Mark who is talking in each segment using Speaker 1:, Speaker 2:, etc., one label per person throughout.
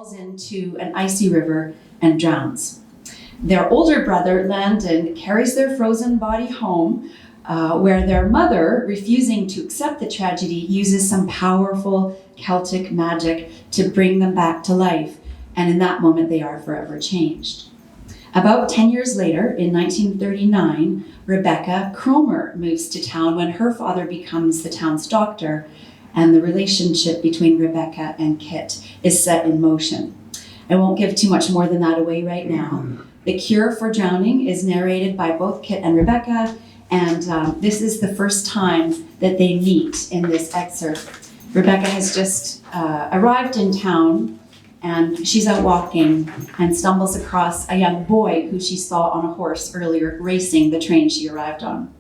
Speaker 1: falls into an icy river and drowns. Their older brother, Landon, carries their frozen body home, where their mother, refusing to accept the tragedy, uses some powerful Celtic magic to bring them back to life, and in that moment they are forever changed. About 10 years later, in 1939, Rebekah Kromer moves to town when her father becomes the town's doctor, and the relationship between Rebekah and Kit is set in motion. I won't give too much more than that away right now. The Cure for Drowning is narrated by both Kit and Rebekah, and this is the first time that they meet in this excerpt. Rebekah has just arrived in town, and she's out walking and stumbles across a young boy who she saw on a horse earlier racing the train she arrived on.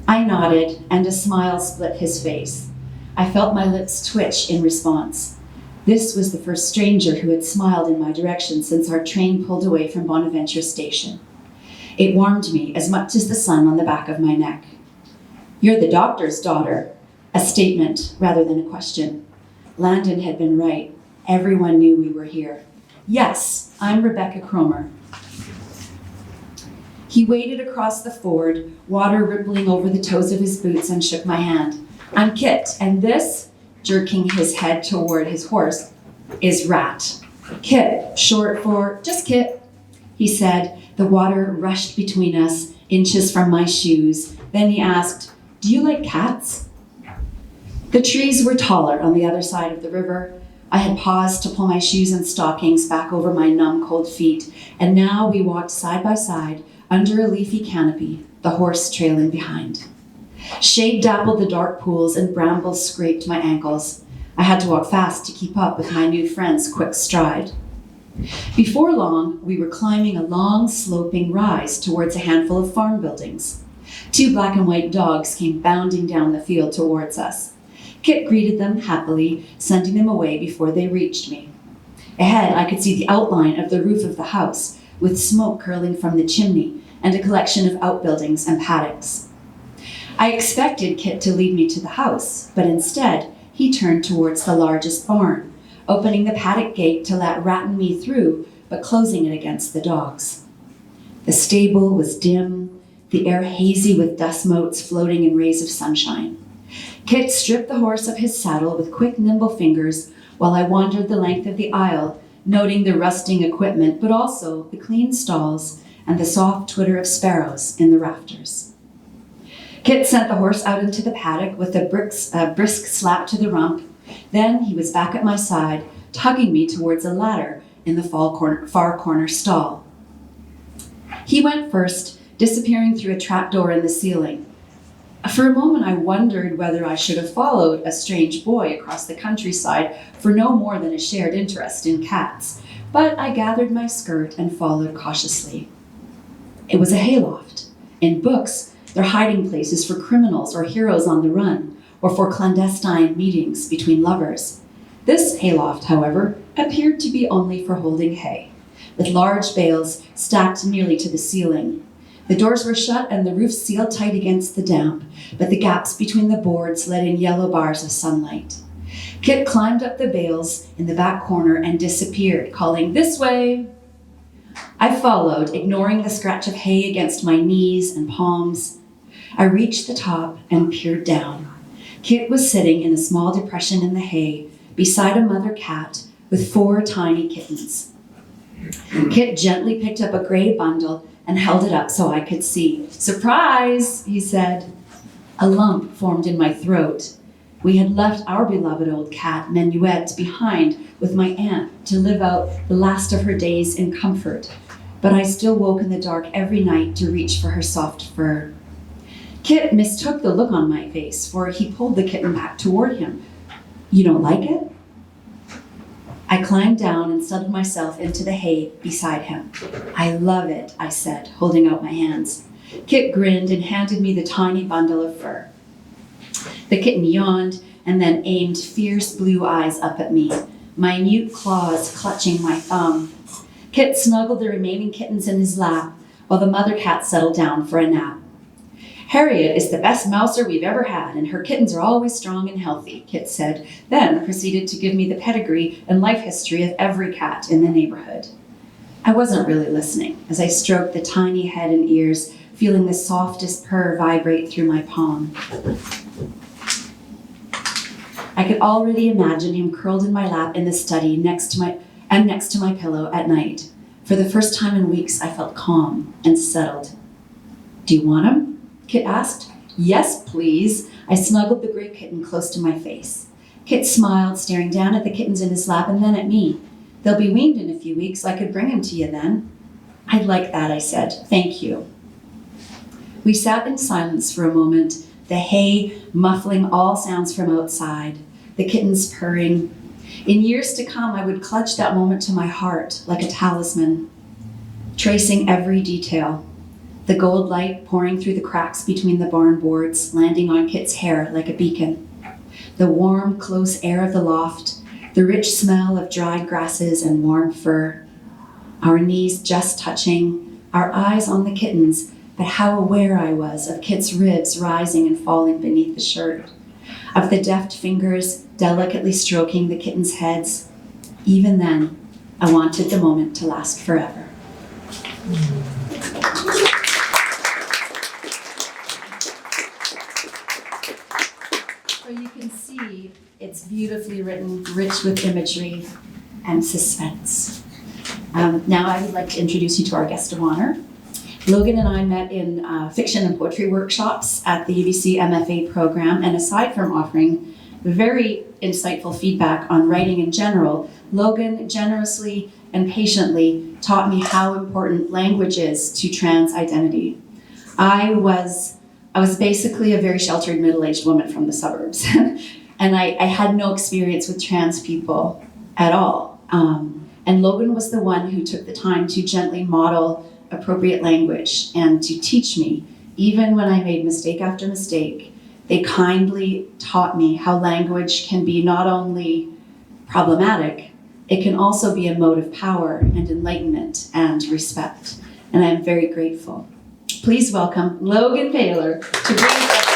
Speaker 1: I nodded, and a smile split his face. I felt my lips twitch in response. This was the first stranger who had smiled in my direction since our train pulled away from Bonaventure Station. It warmed me as much as the sun on the back of my neck. "You're the doctor's daughter," a statement rather than a question. Landon had been right. Everyone knew we were here. "Yes, I'm Rebekah Kromer." He waded across the ford, water rippling over the toes of his boots, and shook my hand. "I'm Kit, and this," jerking his head toward his horse, "is Rat. Kit, short for just Kit," he said. The water rushed between us, inches from my shoes. Then he asked, "Do you like cats?" The trees were taller on the other side of the river. I had paused to pull my shoes and stockings back over my numb, cold feet, and now we walked side by side under a leafy canopy, the horse trailing behind. Shade dappled the dark pools and brambles scraped my ankles. I had to walk fast to keep up with my new friend's quick stride. Before long, we were climbing a long, sloping rise towards a handful of farm buildings. 2 black and white dogs came bounding down the field towards us. Kit greeted them happily, sending them away before they reached me. Ahead, I could see the outline of the roof of the house, with smoke curling from the chimney and a collection of outbuildings and paddocks. I expected Kit to lead me to the house, but instead, he turned towards the largest barn, opening the paddock gate to let Rat and me through, but closing it against the dogs. The stable was dim, the air hazy with dust motes floating in rays of sunshine. Kit stripped the horse of his saddle with quick, nimble fingers while I wandered the length of the aisle, noting the rusting equipment, but also the clean stalls and the soft twitter of sparrows in the rafters. Kit sent the horse out into the paddock with a brisk slap to the rump. Then he was back at my side, tugging me towards a ladder in the far corner stall. He went first, disappearing through a trapdoor in the ceiling. For a moment, I wondered whether I should have followed a strange boy across the countryside for no more than a shared interest in cats, but I gathered my skirt and followed cautiously. It was a hayloft. In books, they're hiding places for criminals or heroes on the run, or for clandestine meetings between lovers. This hayloft, however, appeared to be only for holding hay, with large bales stacked nearly to the ceiling. The doors were shut and the roof sealed tight against the damp, but the gaps between the boards let in yellow bars of sunlight. Kit climbed up the bales in the back corner and disappeared, calling, "This way!" I followed, ignoring the scratch of hay against my knees and palms. I reached the top and peered down. Kit was sitting in a small depression in the hay, beside a mother cat with 4 tiny kittens. Kit gently picked up a gray bundle and held it up so I could see. "Surprise," he said. A lump formed in my throat. We had left our beloved old cat, Menuet, behind with my aunt to live out the last of her days in comfort, but I still woke in the dark every night to reach for her soft fur. Kit mistook the look on my face, for he pulled the kitten back toward him. "You don't like it?" I climbed down and settled myself into the hay beside him. "I love it," I said, holding out my hands. Kit grinned and handed me the tiny bundle of fur. The kitten yawned and then aimed fierce blue eyes up at me, minute claws clutching my thumb. Kit snuggled the remaining kittens in his lap while the mother cat settled down for a nap. Harriet is the best mouser we've ever had, and her kittens are always strong and healthy, Kit said, then proceeded to give me the pedigree and life history of every cat in the neighborhood. I wasn't really listening as I stroked the tiny head and ears, feeling the softest purr vibrate through my palm. I could already imagine him curled in my lap in the study next to my pillow at night. For the first time in weeks, I felt calm and settled. Do you want him? Kit asked. Yes, please. I snuggled the gray kitten close to my face. Kit smiled, staring down at the kittens in his lap and then at me. They'll be weaned in a few weeks. I could bring him to you then. I'd like that, I said. Thank you. We sat in silence for a moment, the hay muffling all sounds from outside, the kittens purring. In years to come, I would clutch that moment to my heart like a talisman, tracing every detail. The gold light pouring through the cracks between the barn boards, landing on Kit's hair like a beacon. The warm, close air of the loft, the rich smell of dried grasses and warm fur. Our knees just touching, our eyes on the kittens, but how aware I was of Kit's ribs rising and falling beneath the shirt, of the deft fingers delicately stroking the kittens' heads. Even then, I wanted the moment to last forever. So you can see it's beautifully written, rich with imagery and suspense. Now I would like to introduce you to our guest of honor. Loghan and I met in fiction and poetry workshops at the UBC MFA program, and aside from offering very insightful feedback on writing in general, Loghan generously and patiently taught me how important language is to trans identity. I was basically a very sheltered middle-aged woman from the suburbs, and I had no experience with trans people at all. And Loghan was the one who took the time to gently model appropriate language and to teach me, even when I made mistake after mistake. They kindly taught me how language can be not only problematic, it can also be a mode of power and enlightenment and respect. And I'm very grateful. Please welcome Loghan Paylor to bring us.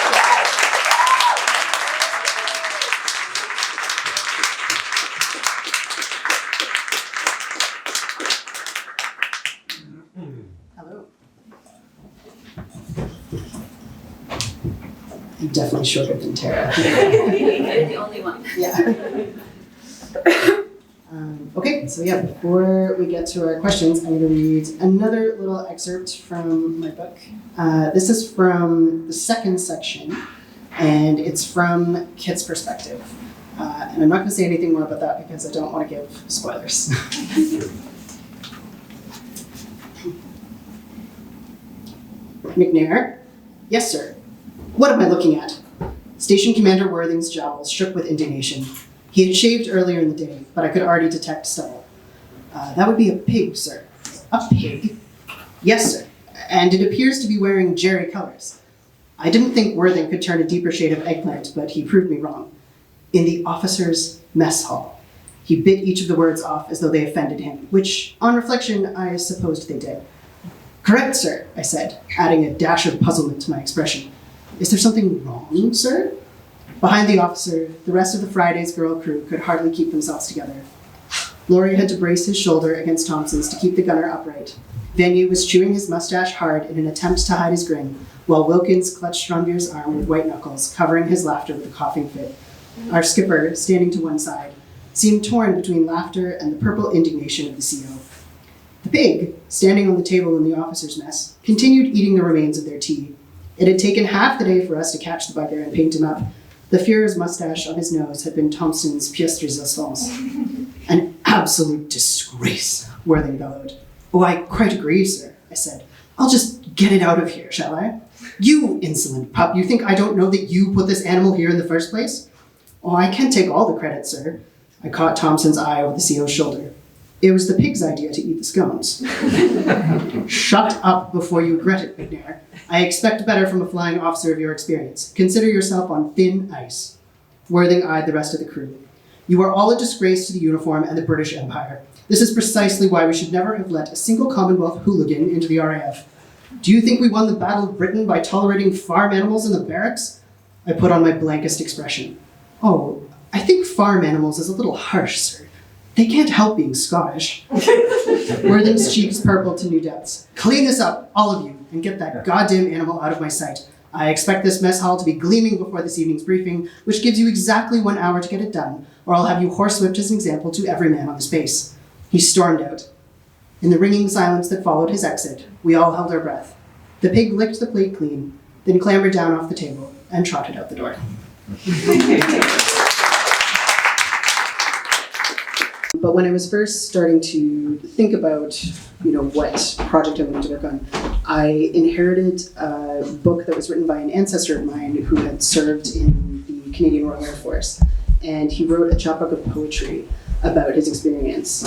Speaker 2: I'm definitely shorter than Tara.
Speaker 1: You're the only one.
Speaker 2: Yeah. Okay, so yeah, before we get to our questions, I'm going to read another little excerpt from my book. This is from the second section, and it's from Kit's perspective. And I'm not going to say anything more about that because I don't want to give spoilers. McNair? Yes, sir. What am I looking at? Station Commander Worthing's jowls shook with indignation. He had shaved earlier in the day, but I could already detect stubble. That would be a pig, sir. A pig? Yes, sir. And it appears to be wearing Jerry colors. I didn't think Worthing could turn a deeper shade of eggplant, but he proved me wrong. In the officers' mess hall. He bit each of the words off as though they offended him, which, on reflection, I supposed they did. Correct, sir, I said, adding a dash of puzzlement to my expression. Is there something wrong, sir? Behind the officer, the rest of the Friday's girl crew could hardly keep themselves together. Laurie had to brace his shoulder against Thompson's to keep the gunner upright. Vanu was chewing his mustache hard in an attempt to hide his grin, while Wilkins clutched Strombeer's arm with white knuckles, covering his laughter with a coughing fit. Our skipper, standing to one side, seemed torn between laughter and the purple indignation of the CO. The pig, standing on the table in the officers' mess, continued eating the remains of their tea. It had taken half the day for us to catch the bugger and paint him up. The Fuhrer's mustache on his nose had been Thompson's pièce de résistance. An absolute disgrace, Worthing bellowed. Oh, I quite agree, sir, I said. I'll just get it out of here, shall I? You insolent pup, you think I don't know that you put this animal here in the first place? Oh, I can't take all the credit, sir. I caught Thompson's eye over the CO's shoulder. It was the pig's idea to eat the scones. Shut up before you regret it, McNair. I expect better from a flying officer of your experience. Consider yourself on thin ice. Worthing eyed the rest of the crew. You are all a disgrace to the uniform and the British Empire. This is precisely why we should never have let a single Commonwealth hooligan into the RAF. Do you think we won the Battle of Britain by tolerating farm animals in the barracks? I put on my blankest expression. Oh, I think farm animals is a little harsh, sir. They can't help being Scottish. Worthing's cheeks purpled to new depths. Clean this up, all of you, and get that goddamn animal out of my sight. I expect this mess hall to be gleaming before this evening's briefing, which gives you exactly 1 hour to get it done, or I'll have you horsewhipped as an example to every man on the space. He stormed out. In the ringing silence that followed his exit, we all held our breath. The pig licked the plate clean, then clambered down off the table and trotted out the door. But when I was first starting to think about, what project I wanted to work on, I inherited a book that was written by an ancestor of mine who had served in the Canadian Royal Air Force. And he wrote a chapbook of poetry about his experience.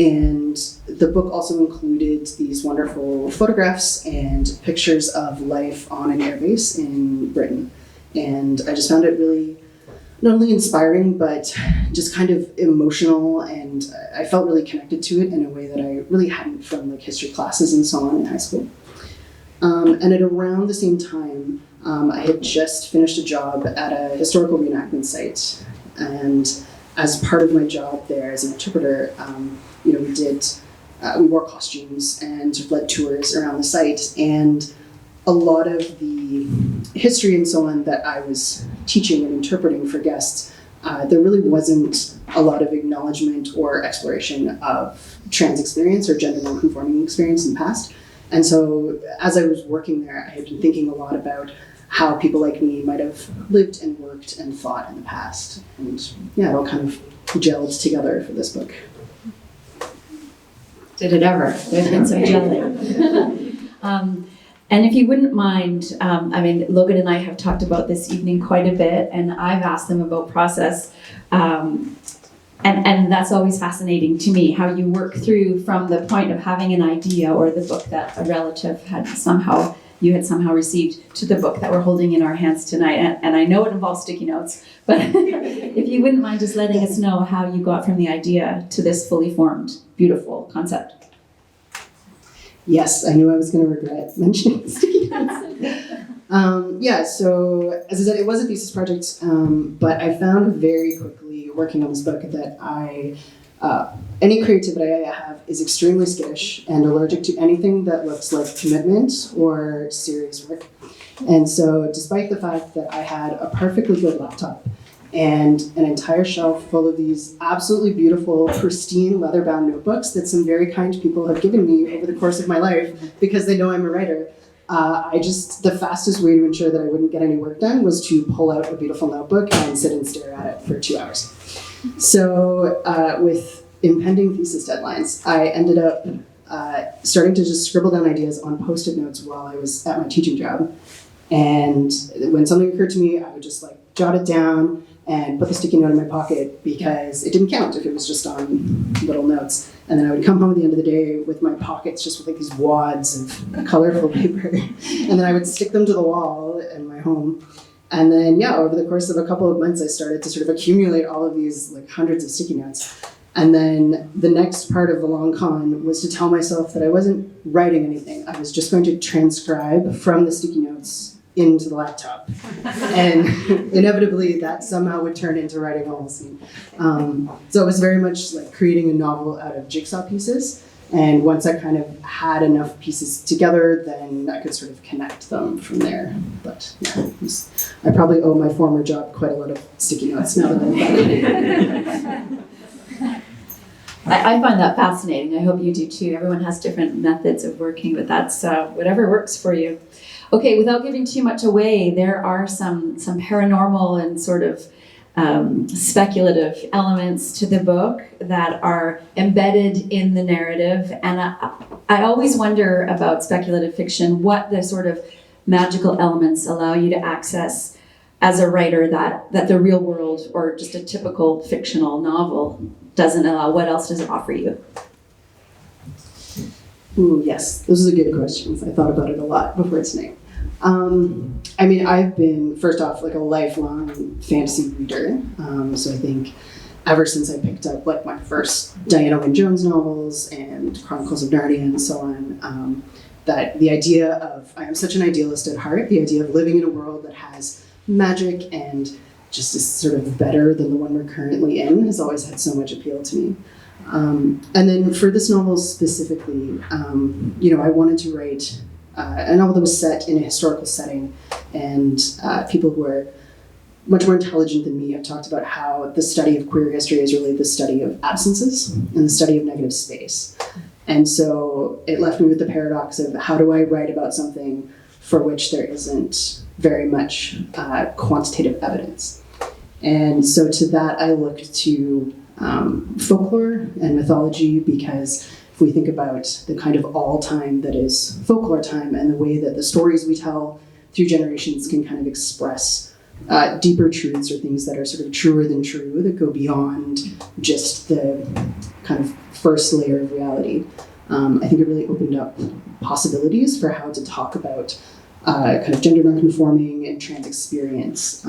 Speaker 2: And the book also included these wonderful photographs and pictures of life on an airbase in Britain. And I just found it really not only inspiring, but just kind of emotional, and I felt really connected to it in a way that I really hadn't from history classes and so on in high school. And at around the same time, I had just finished a job at a historical reenactment site, and as part of my job there as an interpreter, we wore costumes and led tours around the site, and a lot of the history and so on that I was teaching and interpreting for guests, there really wasn't a lot of acknowledgement or exploration of trans experience or gender non-conforming experience in the past. And so as I was working there, I had been thinking a lot about how people like me might have lived and worked and thought in the past. And yeah, it all kind of gelled together for this book.
Speaker 1: Did it ever? There's been some gelling. And if you wouldn't mind, Logan and I have talked about this evening quite a bit, and I've asked them about process. And that's always fascinating to me, how you work through from the point of having an idea or the book that a relative had somehow received to the book that we're holding in our hands tonight. And I know it involves sticky notes, but if you wouldn't mind just letting us know how you got from the idea to this fully formed, beautiful concept.
Speaker 2: Yes, I knew I was going to regret mentioning sticky notes. So as I said, it was a thesis project, but I found very quickly working on this book that any creativity I have is extremely skittish and allergic to anything that looks like commitment or serious work. And so despite the fact that I had a perfectly good laptop and an entire shelf full of these absolutely beautiful, pristine, leather-bound notebooks that some very kind people have given me over the course of my life because they know I'm a writer, the fastest way to ensure that I wouldn't get any work done was to pull out a beautiful notebook and sit and stare at it for 2 hours. So with impending thesis deadlines, I ended up starting to just scribble down ideas on Post-it notes while I was at my teaching job. And when something occurred to me, I would just jot it down and put the sticky note in my pocket because it didn't count if it was just on little notes. And then I would come home at the end of the day with my pockets just with these wads of colorful paper. And then I would stick them to the wall in my home. And then, over the course of a couple of months, I started to sort of accumulate all of these hundreds of sticky notes. And then the next part of the long con was to tell myself that I wasn't writing anything. I was just going to transcribe from the sticky notes into the laptop. And inevitably that somehow would turn into writing a whole scene. So it was very much like creating a novel out of jigsaw pieces. And once I kind of had enough pieces together, then I could sort of connect them from there. But I probably owe my former job quite a lot of sticky notes now that I'm back.
Speaker 1: I find that fascinating. I hope you do too. Everyone has different methods of working, but that's whatever works for you. Okay, without giving too much away, there are some paranormal and sort of speculative elements to the book that are embedded in the narrative. And I always wonder about speculative fiction, what the sort of magical elements allow you to access as a writer that the real world or just a typical fictional novel doesn't allow. What else does it offer you?
Speaker 2: Ooh, yes, this is a good question. I thought about it a lot before tonight. I've been, first off, a lifelong fantasy reader. So I think ever since I picked up my first Diana Wynne Jones novels and Chronicles of Narnia and so on, that the idea of, I am such an idealist at heart, the idea of living in a world that has magic and just is sort of better than the one we're currently in has always had so much appeal to me. And then for this novel specifically, I wanted to write a novel that was set in a historical setting, and people who are much more intelligent than me have talked about how the study of queer history is really the study of absences and the study of negative space. And so it left me with the paradox of how do I write about something for which there isn't very much quantitative evidence. And so to that I looked to folklore and mythology, because if we think about the kind of all time that is folklore time and the way that the stories we tell through generations can kind of express deeper truths or things that are sort of truer than true, that go beyond just the kind of first layer of reality. I think it really opened up possibilities for how to talk about kind of gender nonconforming and trans experience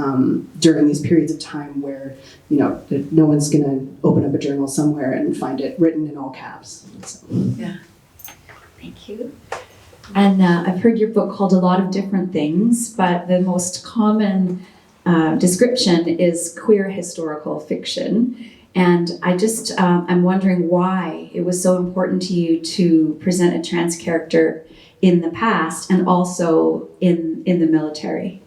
Speaker 2: during these periods of time where, no one's going to open up a journal somewhere and find it written in all caps. So.
Speaker 1: Yeah. Thank you. And I've heard your book called a lot of different things, but the most common description is queer historical fiction. And I'm wondering why it was so important to you to present a trans character in the past and also in the military.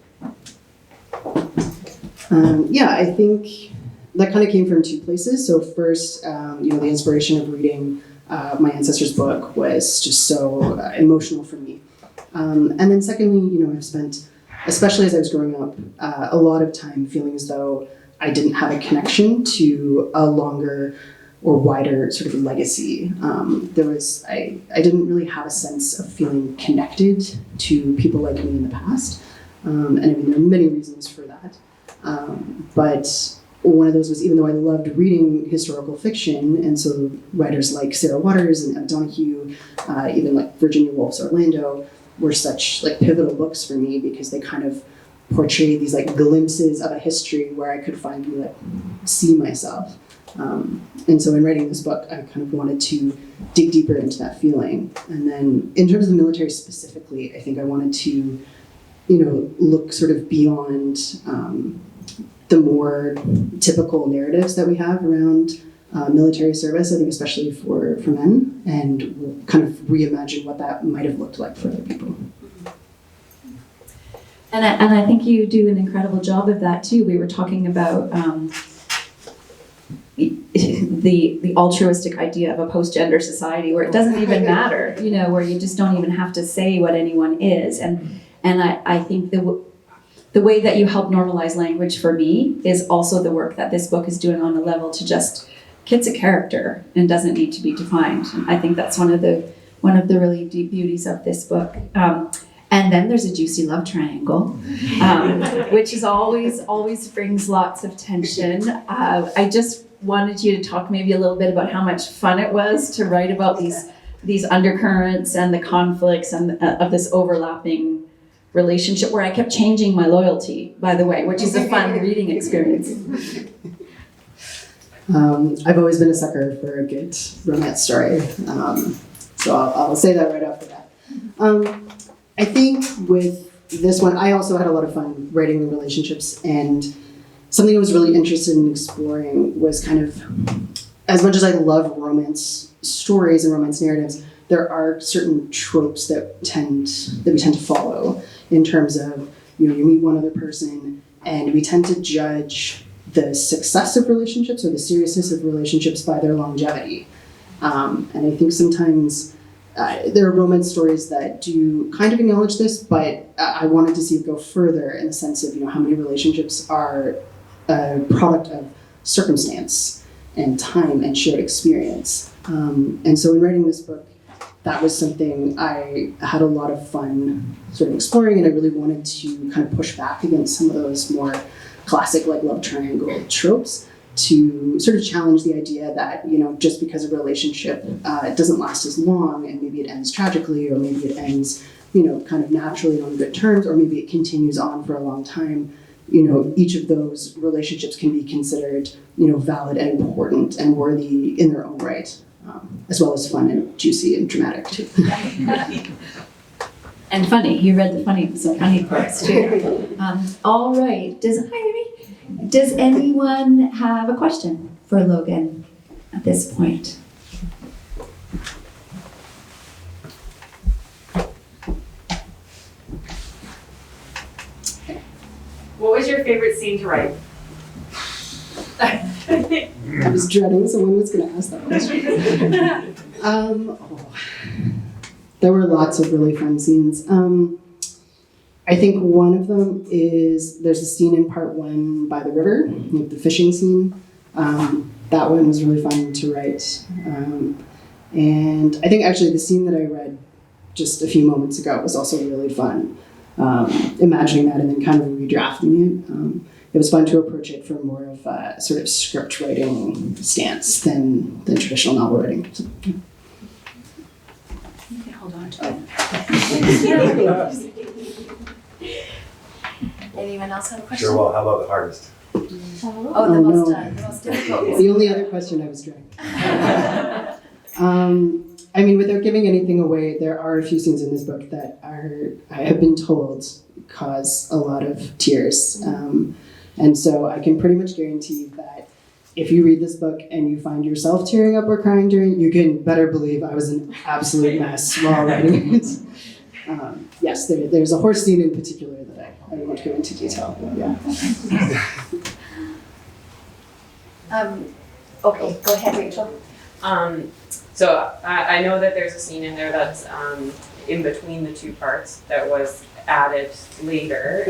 Speaker 2: I think that kind of came from two places. So first, the inspiration of reading my ancestor's book was just so emotional for me. And then secondly, I've spent, especially as I was growing up, a lot of time feeling as though I didn't have a connection to a longer or wider sort of legacy. I didn't really have a sense of feeling connected to people like me in the past. And I mean, there are many reasons for that. But one of those was, even though I loved reading historical fiction, and so writers like Sarah Waters and Emma Donoghue, even like Virginia Woolf's Orlando, were such like pivotal books for me because they kind of portray these like glimpses of a history where I could finally like see myself. And so in writing this book, I kind of wanted to dig deeper into that feeling. And then in terms of the military specifically, I think I wanted to, look sort of beyond the more typical narratives that we have around military service, I think especially for men, and kind of reimagine what that might have looked like for other people.
Speaker 1: And I think you do an incredible job of that too. We were talking about the altruistic idea of a post-gender society where it doesn't even matter, where you just don't even have to say what anyone is. And I think the way that you help normalize language for me is also the work that this book is doing on a level to just, Kit's a character and doesn't need to be defined. And I think that's one of the really deep beauties of this book. And then there's a juicy love triangle, which is always brings lots of tension. I just wanted you to talk maybe a little bit about how much fun it was to write about these undercurrents and the conflicts and of this overlapping relationship where I kept changing my loyalty, by the way, which is a fun reading experience.
Speaker 2: I've always been a sucker for a good romance story, so I'll say that right off the bat. I think with this one, I also had a lot of fun writing the relationships, and something I was really interested in exploring was kind of, as much as I love romance stories and romance narratives, there are certain tropes that we tend to follow in terms of, you meet one other person and we tend to judge the success of relationships or the seriousness of relationships by their longevity. And I think sometimes there are romance stories that do kind of acknowledge this, but I wanted to see it go further in the sense of, how many relationships are a product of circumstance and time and shared experience. And so in writing this book, that was something I had a lot of fun sort of exploring, and I really wanted to kind of push back against some of those more classic like love triangle tropes, to sort of challenge the idea that, just because a relationship it doesn't last as long, and maybe it ends tragically, or maybe it ends, kind of naturally on good terms, or maybe it continues on for a long time, each of those relationships can be considered, valid and important and worthy in their own right, as well as fun and juicy and dramatic too.
Speaker 1: And funny. You read the some funny parts too. All right. Does anyone have a question for Loghan at this point?
Speaker 3: What was your favorite scene to write?
Speaker 2: I was dreading someone was going to ask that question. There were lots of really fun scenes. I think one of them is there's a scene in part 1 by the river, like the fishing scene. That one was really fun to write. And I think actually the scene that I read just a few moments ago was also really fun. Imagining that and then kind of redrafting it. It was fun to approach it from more of a sort of script writing stance than traditional novel writing. So, yeah.
Speaker 1: Okay, hold on to it. Anyone else have a question?
Speaker 4: Sure, well, how about the hardest?
Speaker 1: Oh, the most difficult.
Speaker 2: The only other question I was dreading. I mean, without giving anything away, there are a few scenes in this book that I have been told, cause a lot of tears. And so I can pretty much guarantee that if you read this book and you find yourself tearing up or crying during, you can better believe I was an absolute mess while writing it. Yes, there's a horse scene in particular that I won't go into detail, but yeah.
Speaker 1: Okay, go ahead, Rachel.
Speaker 3: So I know that there's a scene in there that's in between the two parts that was added later,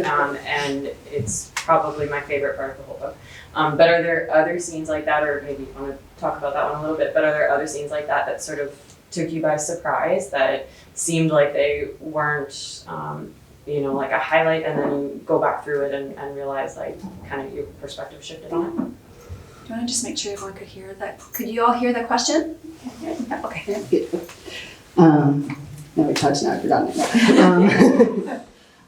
Speaker 3: and it's probably my favorite part of the whole book. But are there other scenes like that, or maybe you want to talk about that one a little bit, but are there other scenes like that that sort of took you by surprise, that seemed like they weren't, like a highlight, and then you go back through it and realize like kind of your perspective shifted on it?
Speaker 1: Do you want to just make sure everyone could hear that? Could you all hear the question? Yeah, okay.
Speaker 2: Now we touched, now I've forgotten it.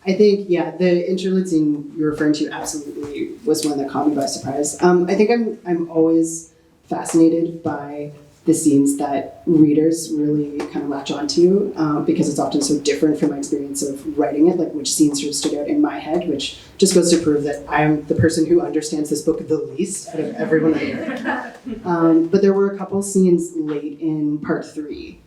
Speaker 2: I think, yeah, the interlude scene you're referring to absolutely was one that caught me by surprise. I think I'm always fascinated by the scenes that readers really kind of latch onto, because it's often so different from my experience of writing it, like which scenes sort of stood out in my head, which just goes to prove that I'm the person who understands this book the least out of everyone there. But there were a couple scenes late in part 3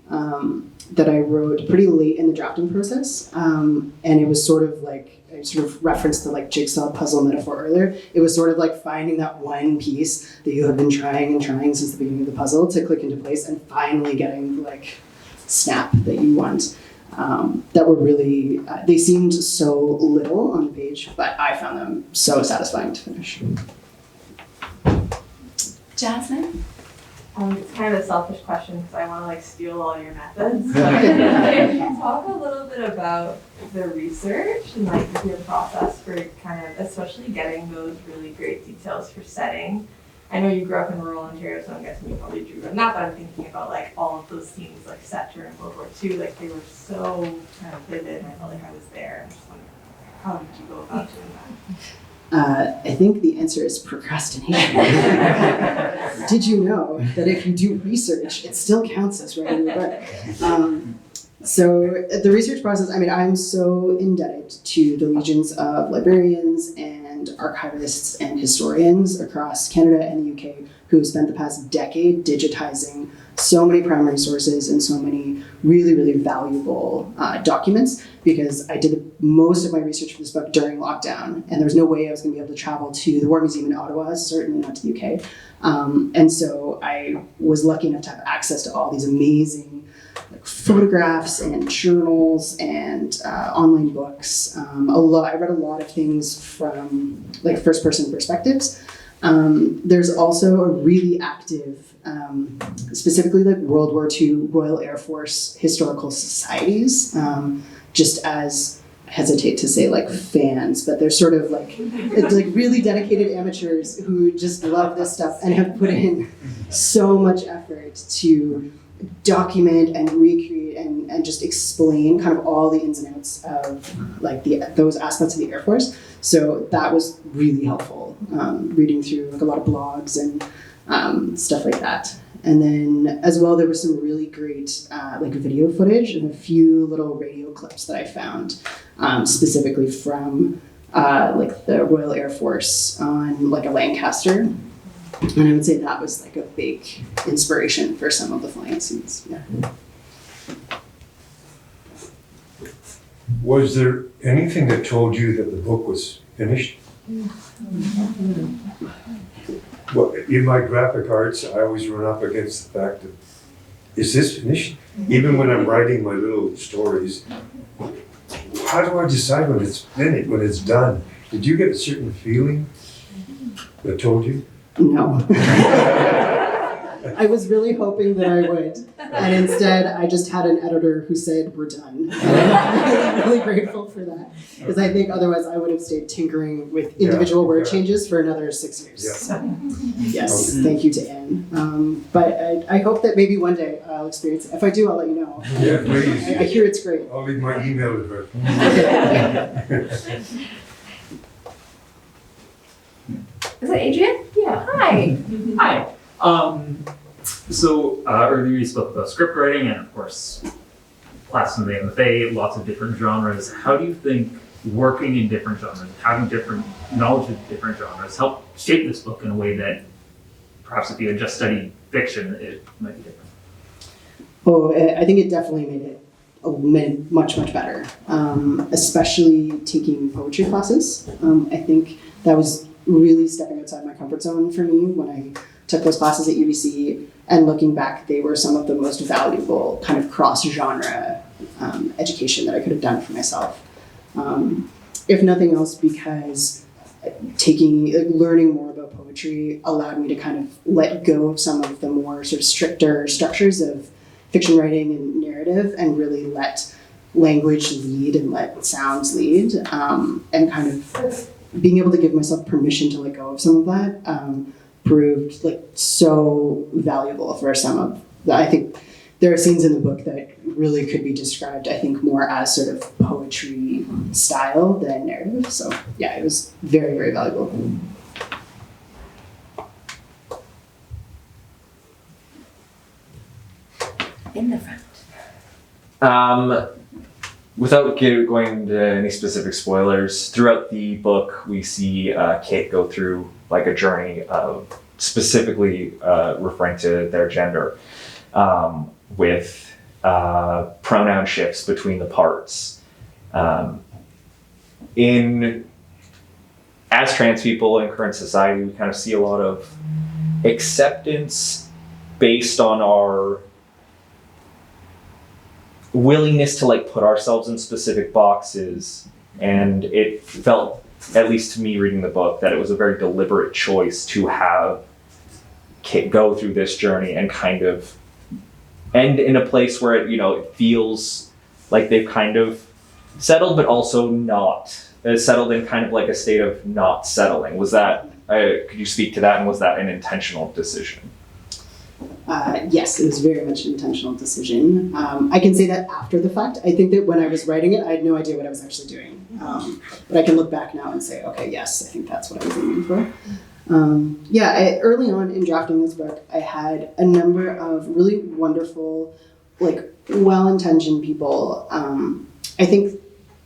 Speaker 2: that I wrote pretty late in the drafting process, and it was sort of like, I sort of referenced the like jigsaw puzzle metaphor earlier. It was sort of like finding that one piece that you have been trying and trying since the beginning of the puzzle to click into place, and finally getting the like snap that you want. That were really, they seemed so little on the page, but I found them so satisfying to finish.
Speaker 1: Jasmine?
Speaker 5: It's kind of a selfish question because I want to like steal all your methods. Can you talk a little bit about the research and like your process for kind of, especially getting those really great details for setting? I know you grew up in rural Ontario, so I'm guessing you probably drew them. Not that I'm thinking about like all of those scenes like set during World War II, like they were so kind of vivid, and I felt like I was there. I'm just wondering, how did you go about doing that?
Speaker 2: I think the answer is procrastination. Did you know that if you do research, it still counts as writing a book? So the research process, I mean, I'm so indebted to the legions of librarians and archivists and historians across Canada and the UK who have spent the past decade digitizing so many primary sources and so many really, really valuable documents, because I did most of my research for this book during lockdown, and there was no way I was going to be able to travel to the War Museum in Ottawa, certainly not to the UK. And so I was lucky enough to have access to all these amazing photographs and journals and online books. I read a lot of things from like first-person perspectives. There's also a really active, specifically like World War II Royal Air Force historical societies, just as, I hesitate to say like fans, but they're sort of like really dedicated amateurs who just love this stuff and have put in so much effort to document and recreate and just explain kind of all the ins and outs of like those aspects of the Air Force. So that was really helpful, reading through like a lot of blogs and stuff like that. And then as well, there was some really great like video footage and a few little radio clips that I found specifically from like the Royal Air Force on like a Lancaster. And I would say that was like a big inspiration for some of the flying scenes. Yeah.
Speaker 4: Was there anything that told you that the book was finished? Well, in my graphic arts, I always run up against the fact that, is this finished? Even when I'm writing my little stories, how do I decide when it's finished, when it's done? Did you get a certain feeling that told you?
Speaker 2: No. I was really hoping that I would. And instead, I just had an editor who said, we're done. And I'm really grateful for that. Because I think otherwise I would have stayed tinkering with individual word changes for another 6 years.
Speaker 4: Yeah.
Speaker 2: So, yes, thank you to Anne. But I hope that maybe one day I'll experience it. If I do, I'll let you know.
Speaker 4: Yeah, please.
Speaker 2: I hear it's great.
Speaker 4: I'll leave my email address.
Speaker 6: Is it Adrian? Yeah. Hi.
Speaker 7: Hi. So earlier you spoke about script writing and of course class in the MFA, lots of different genres. How do you think working in different genres, having different knowledge of different genres help shape this book in a way that perhaps if you had just studied fiction, it might be different?
Speaker 2: Oh, I think it definitely made it much better, especially taking poetry classes. I think that was really stepping outside my comfort zone for me when I took those classes at UBC, and looking back, they were some of the most valuable kind of cross-genre education that I could have done for myself. If nothing else, because learning more about poetry allowed me to kind of let go of some of the more sort of stricter structures of fiction writing and narrative, and really let language lead and let sounds lead, and kind of being able to give myself permission to let go of some of that proved like so valuable for some of the, I think there are scenes in the book that really could be described, I think, more as sort of poetry style than narrative. So yeah, it was very, very valuable.
Speaker 6: In the front.
Speaker 8: Without going into any specific spoilers, throughout the book we see Kate go through like a journey of specifically referring to their gender, with pronoun shifts between the parts. As trans people in current society, we kind of see a lot of acceptance based on our willingness to like put ourselves in specific boxes, and it felt, at least to me reading the book, that it was a very deliberate choice to have Kate go through this journey and kind of end in a place where it feels like they've kind of settled, but also not settled, in kind of like a state of not settling. Was that could you speak to that, and was that an intentional decision?
Speaker 2: Yes, it was very much an intentional decision. I can say that after the fact. I think that when I was writing it, I had no idea what I was actually doing. But I can look back now and say, okay, yes, I think that's what I was aiming for. Early on in drafting this book, I had a number of really wonderful, like well-intentioned people. I think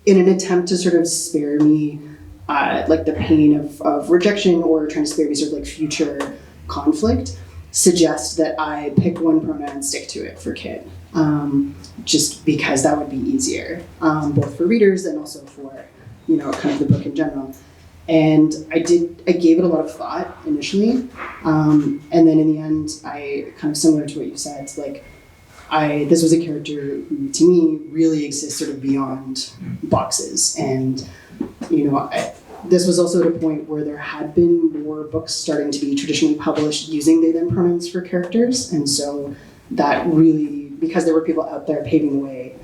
Speaker 2: in an attempt to sort of spare me like the pain of rejection, or trying to spare me sort of like future conflict, suggest that I pick one pronoun and stick to it for Kit, just because that would be easier, both for readers and also for, kind of the book in general. And I gave it a lot of thought initially, and then in the end, I kind of similar to what you said, like this was a character who to me really exists sort of beyond boxes, and this was also at a point where there had been more books starting to be traditionally published using they them pronouns for characters, and so that really, because there were people out there paving the way,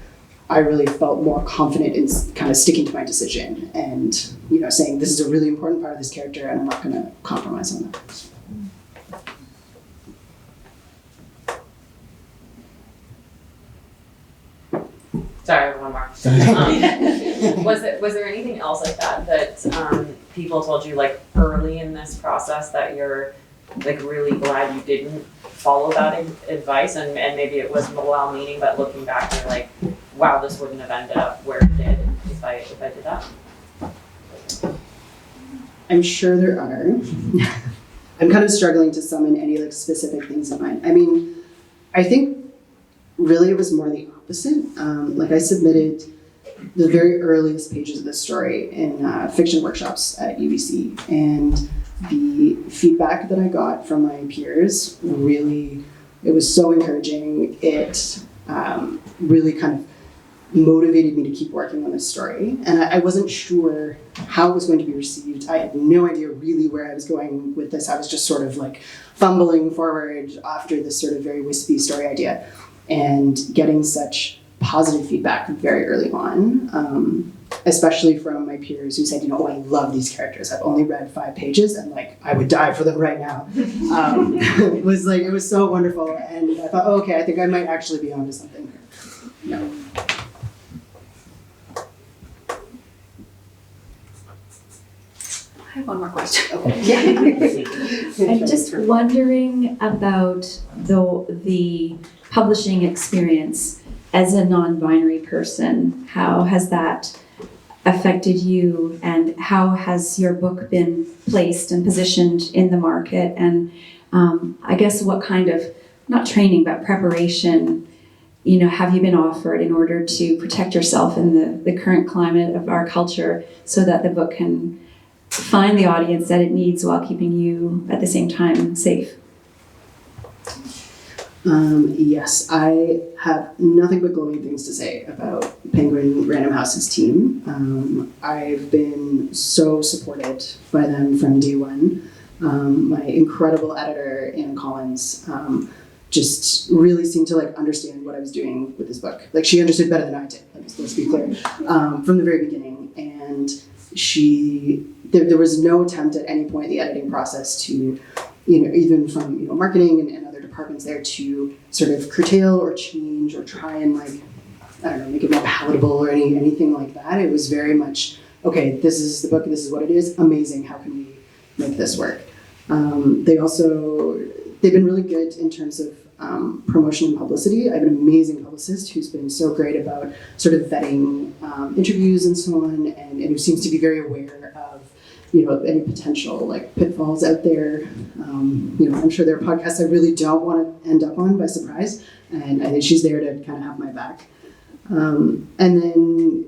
Speaker 2: I really felt more confident in kind of sticking to my decision and saying this is a really important part of this character and I'm not going to compromise on that.
Speaker 3: Sorry, one more. Was there anything else like that people told you like early in this process that you're like really glad you didn't follow that advice, and maybe it was well-meaning, but looking back, you're like, wow, this wouldn't have ended up where it did if I did that?
Speaker 2: I'm sure there are. I'm kind of struggling to summon any like specific things in mind. I mean, I think really it was more the opposite. Like I submitted the very earliest pages of this story in fiction workshops at UBC, and the feedback that I got from my peers really, it was so encouraging. It really kind of motivated me to keep working on this story. And I wasn't sure how it was going to be received. I had no idea really where I was going with this. I was just sort of like fumbling forward after this sort of very wispy story idea, and getting such positive feedback very early on, especially from my peers who said, oh, I love these characters. I've only read 5 pages and like, I would die for them right now. It was so wonderful. And I thought, oh, okay, I think I might actually be onto something here. Yeah.
Speaker 1: I have one more question.
Speaker 2: Okay.
Speaker 1: I'm just wondering about the publishing experience as a non-binary person. How has that affected you, and how has your book been placed and positioned in the market? And I guess what kind of, not training, but preparation, have you been offered in order to protect yourself in the current climate of our culture, so that the book can find the audience that it needs while keeping you at the same time safe?
Speaker 2: Yes, I have nothing but glowing things to say about Penguin Random House's team. I've been so supported by them from day one. My incredible editor, Anne Collins, just really seemed to like understand what I was doing with this book. Like, she understood better than I did, let's be clear, from the very beginning. And there was no attempt at any point in the editing process to, even from marketing and other departments there, to sort of curtail or change or try and make it more palatable or anything like that. It was very much, okay, this is the book, this is what it is, amazing, how can we make this work? They've been really good in terms of promotion and publicity. I have an amazing publicist who's been so great about sort of vetting interviews and so on, and who seems to be very aware of any potential like pitfalls out there. I'm sure there are podcasts I really don't want to end up on by surprise, and I think she's there to kind of have my back. And then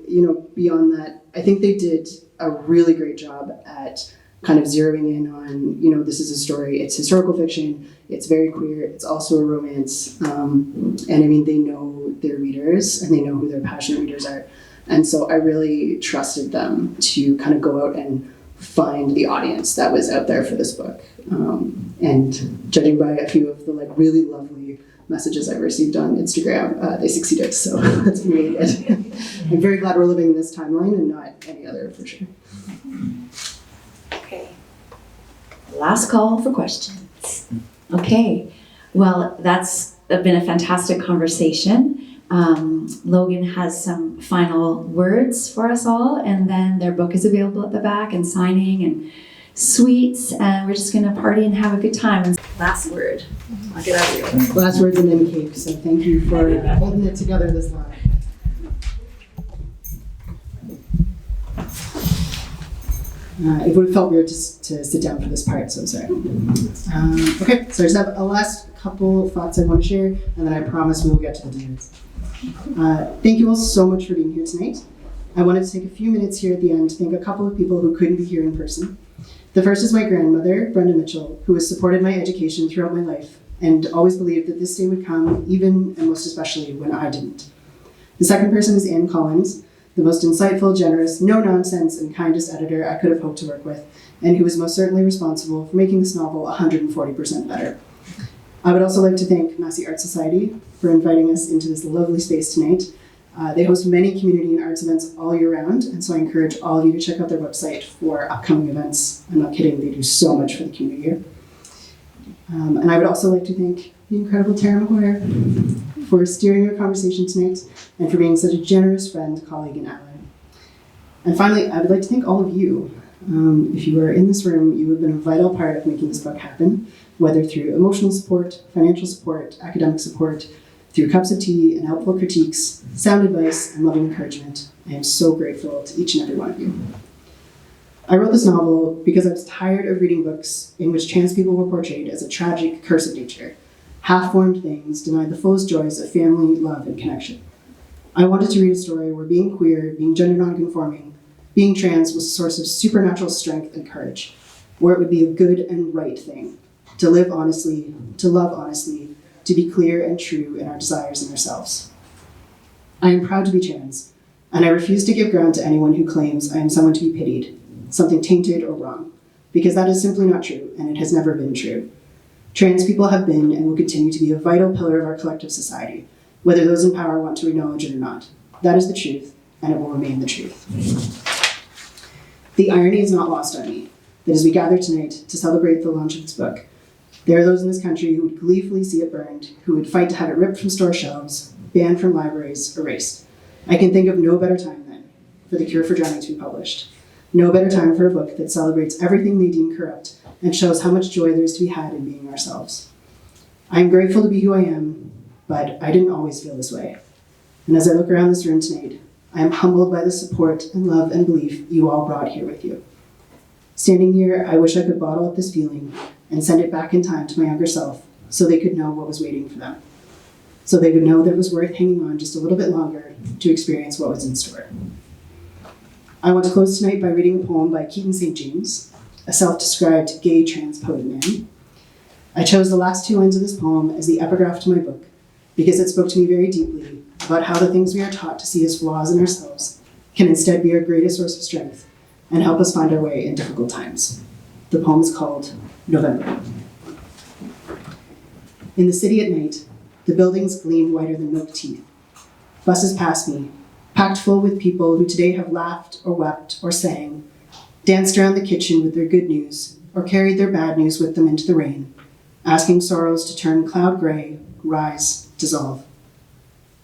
Speaker 2: beyond that, I think they did a really great job at kind of zeroing in on, this is a story, it's historical fiction, it's very queer, it's also a romance, and I mean, they know their readers and they know who their passionate readers are. And so I really trusted them to kind of go out and find the audience that was out there for this book. And judging by a few of the like really lovely messages I've received on Instagram, they succeeded, so that's been really good. I'm very glad we're living in this timeline and not any other, for sure.
Speaker 1: Okay. Last call for questions. Okay. Well, that's been a fantastic conversation. Logan has some final words for us all, and then their book is available at the back, and signing and sweets, and we're just gonna party and have a good time. And last word. I'll get out of here.
Speaker 2: Last words and then cake, so thank you for holding it together this long. It would have felt weird to sit down for this part, so I'm sorry. Okay, so I just have a last couple thoughts I want to share, and then I promise we will get to the dinners. Thank you all so much for being here tonight. I wanted to take a few minutes here at the end to thank a couple of people who couldn't be here in person. The first is my grandmother, Brenda Mitchell, who has supported my education throughout my life and always believed that this day would come, even and most especially when I didn't. The second person is Anne Collins, the most insightful, generous, no-nonsense, and kindest editor I could have hoped to work with, and who was most certainly responsible for making this novel 140% better. I would also like to thank Massy Arts Society for inviting us into this lovely space tonight. They host many community and arts events all year round, and so I encourage all of you to check out their website for upcoming events. I'm not kidding, they do so much for the community here. And I would also like to thank the incredible Tara McGuire for steering our conversation tonight and for being such a generous friend, colleague, and ally. And finally, I would like to thank all of you, If you are in this room, you have been a vital part of making this book happen, whether through emotional support, financial support, academic support, through cups of tea and helpful critiques, sound advice, and loving encouragement. I am so grateful to each and every one of you. I wrote this novel because I was tired of reading books in which trans people were portrayed as a tragic curse of nature, half-formed things denied the fullest joys of family, love, and connection. I wanted to read a story where being queer, being gender nonconforming, being trans was a source of supernatural strength and courage, where it would be a good and right thing, to live honestly, to love honestly, to be clear and true in our desires and ourselves. I am proud to be trans, and I refuse to give ground to anyone who claims I am someone to be pitied, something tainted or wrong, because that is simply not true, and it has never been true. Trans people have been and will continue to be a vital pillar of our collective society, whether those in power want to acknowledge it or not. That is the truth, and it will remain the truth. The irony is not lost on me that as we gather tonight to celebrate the launch of this book, there are those in this country who would gleefully see it burned, who would fight to have it ripped from store shelves, banned from libraries, erased. I can think of no better time then for The Cure for Drowning to be published. No better time for a book that celebrates everything they deem corrupt and shows how much joy there is to be had in being ourselves. I am grateful to be who I am, but I didn't always feel this way. And as I look around this room tonight, I am humbled by the support and love and belief you all brought here with you. Standing here, I wish I could bottle up this feeling and send it back in time to my younger self so they could know what was waiting for them. So they would know that it was worth hanging on just a little bit longer to experience what was in store. I want to close tonight by reading a poem by Keaton St. James, a self-described gay trans poet man. I chose the last two lines of this poem as the epigraph to my book because it spoke to me very deeply about how the things we are taught to see as flaws in ourselves can instead be our greatest source of strength and help us find our way in difficult times. The poem is called November. In the city at night, the buildings gleam whiter than milk teeth. Buses pass me, packed full with people who today have laughed or wept or sang, danced around the kitchen with their good news, or carried their bad news with them into the rain, asking sorrows to turn cloud gray, rise, dissolve.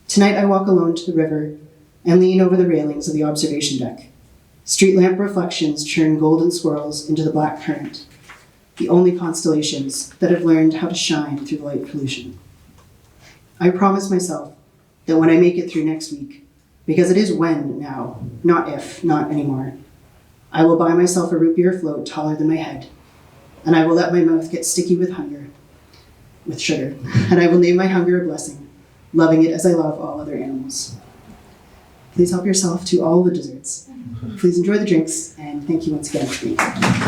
Speaker 2: Tonight I walk alone to the river and lean over the railings of the observation deck. Street lamp reflections churn golden swirls into the black current, the only constellations that have learned how to shine through the light pollution. I promise myself that when I make it through next week, because it is when now, not if, not anymore, I will buy myself a root beer float taller than my head, and I will let my mouth get sticky with sugar, and I will name my hunger a blessing, loving it as I love all other animals. Please help yourself to all the desserts. Please enjoy the drinks, and thank you once again for being here.